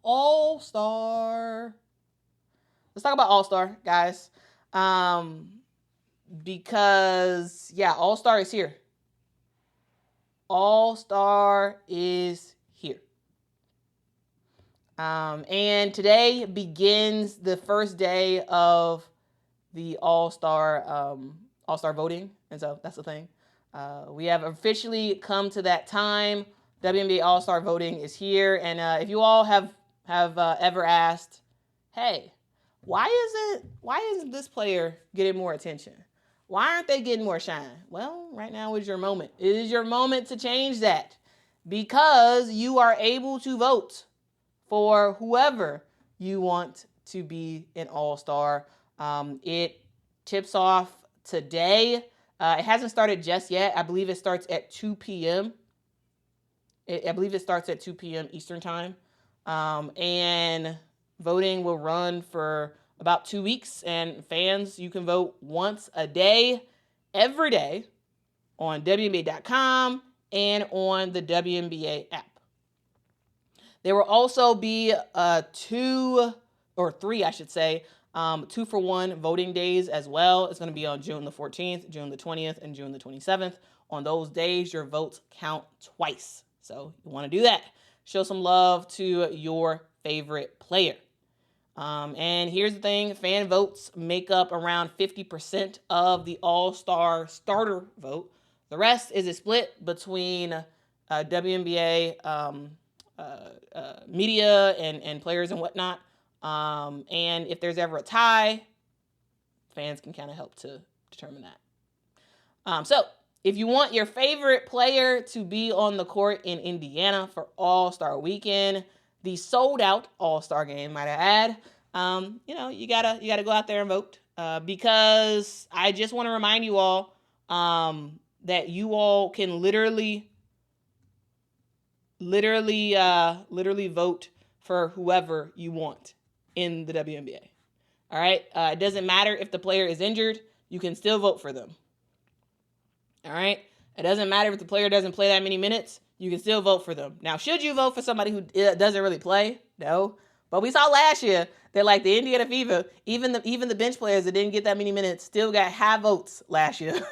All-Star. Let's talk about All-Star, guys. Because, yeah, All-Star is here. All-Star is here. And today begins the first day of the All-Star voting. And so that's the thing. We have officially come to that time. WNBA All-Star voting is here. And if you all have ever asked, hey, why isn't this player getting more attention? Why aren't they getting more shine? Well, right now is your moment. It is your moment to change that, because you are able to vote for whoever you want to be an All-Star. It tips off today. It hasn't started just yet. I believe it starts at 2 p.m. I believe it starts at 2 p.m. Eastern time. And voting will run for about 2 weeks. And fans, you can vote once a day, every day, on WNBA.com and on the WNBA app. There will also be 2 or 3, I should say, 2-for-1 voting days as well. It's going to be on June the 14th, June the 20th, and June the 27th. On those days, your votes count twice. So you want to do that. Show some love to your favorite player. And here's the thing. Fan votes make up around 50% of the All-Star starter vote. The rest is a split between WNBA media and players and whatnot. And if there's ever a tie, fans can kind of help to determine that. So if you want your favorite player to be on the court in Indiana for All-Star Weekend, the sold-out All-Star game, might I add, you gotta go out there and vote, because I just want to remind you all that you all can literally vote for whoever you want in the WNBA. All right. It doesn't matter if the player is injured. You can still vote for them. All right. It doesn't matter if the player doesn't play that many minutes. You can still vote for them. Now, should you vote for somebody who doesn't really play? No. But we saw last year that, like, the Indiana Fever, even the bench players that didn't get that many minutes still got high votes last year.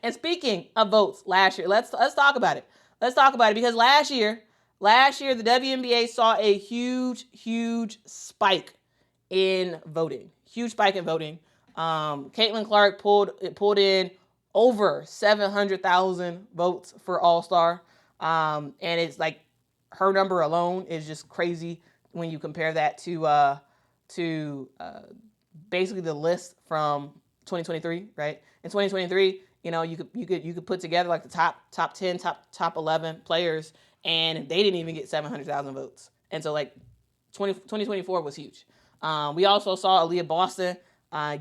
And speaking of votes last year, let's talk about it. Let's talk about it, because last year the WNBA saw a huge spike in voting. Huge spike in voting. Caitlin Clark pulled in over 700,000 votes for All-Star. And it's like her number alone is just crazy when you compare that to basically the list from 2023, right? In 2023, you could put together like the top 10, top 11 players, and they didn't even get 700,000 votes. And so, like, 2024 was huge. We also saw Aaliyah Boston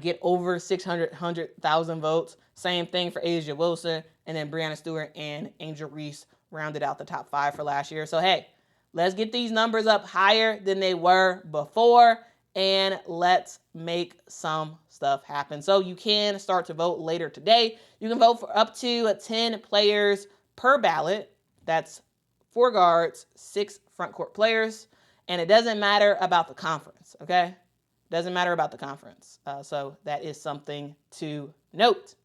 get over 600,000 votes. Same thing for Asia Wilson, and then Breanna Stewart and Angel Reese rounded out the top 5 for last year. So, hey, let's get these numbers up higher than they were before, and let's make some stuff happen. So you can start to vote later today. You can vote for up to 10 players per ballot. That's 4 guards, 6 front court players. And it doesn't matter about the conference, okay? Doesn't matter about the conference. So that is something to note.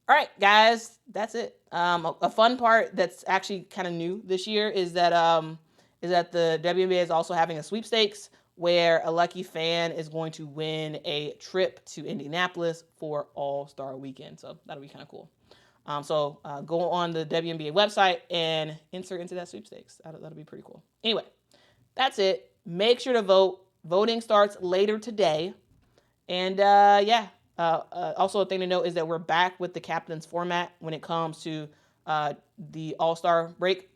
All right, guys, that's it. A fun part that's actually kind of new this year is that the WNBA is also having a sweepstakes where a lucky fan is going to win a trip to Indianapolis for All-Star Weekend. So that'll be kind of cool. So go on the WNBA website and insert into that sweepstakes. That'll be pretty cool. Anyway, that's it. Make sure to vote. Voting starts later today. And also a thing to note is that we're back with the captain's format when it comes to the All-Star break.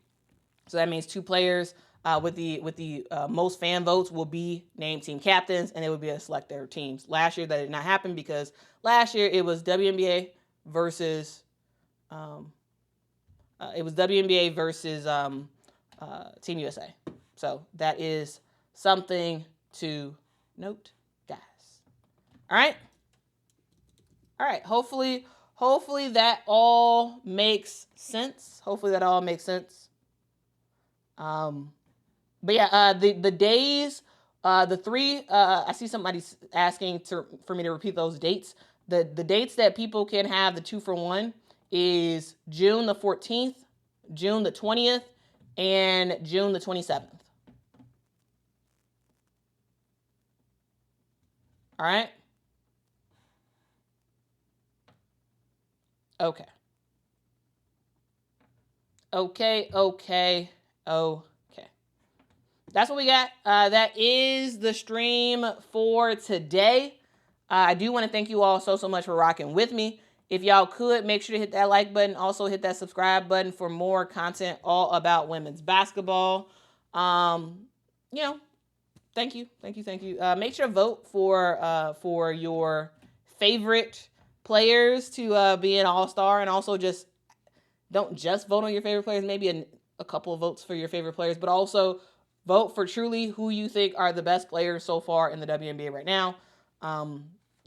So that means 2 players with the most fan votes will be named team captains, and they would be able to select their teams. Last year that did not happen because last year it was WNBA versus Team USA. So that is something to note, guys. All right. Hopefully that all makes sense. But yeah, the days, the three, I see somebody asking for me to repeat those dates. The dates that people can have the 2-for-1 is June the 14th, June the 20th, and June the 27th. All right. Okay. Okay. That's what we got. That is the stream for today. I do want to thank you all so much for rocking with me. If y'all could, make sure to hit that like button. Also hit that subscribe button for more content all about women's basketball. You know, thank you. Make sure to vote for your favorite players to be an all-star, and also just don't just vote on your favorite players. Maybe a couple of votes for your favorite players, but also vote for truly who you think are the best players so far in the WNBA right now.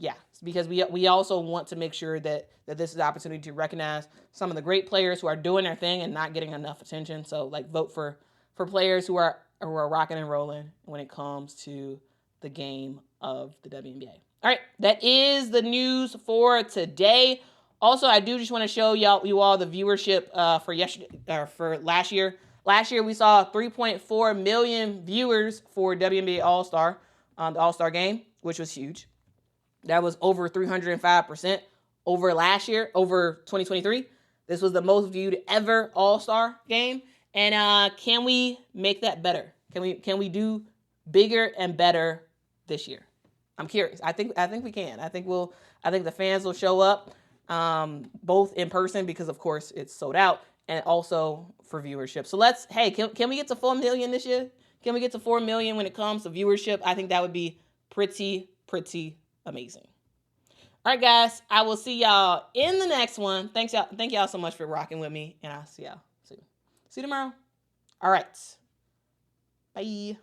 Yeah, because we also want to make sure that this is an opportunity to recognize some of the great players who are doing their thing and not getting enough attention. So like vote for players who are rocking and rolling when it comes to the game of the WNBA. All right, that is the news for today. Also, I do just want to show you all the viewership for last year. Last year we saw 3.4 million viewers for WNBA All-Star, the All-Star game, which was huge. That was over 305% over last year, over 2023. This was the most viewed ever All-Star game. And can we make that better? Can we do bigger and better this year? I'm curious. I think we can. I think the fans will show up, both in person because of course it's sold out, and also for viewership. So can we get to 4 million this year? Can we get to 4 million when it comes to viewership? I think that would be pretty amazing. All right, guys, I will see y'all in the next one. Thank y'all so much for rocking with me, and I'll see y'all soon. See you tomorrow. All right. Bye.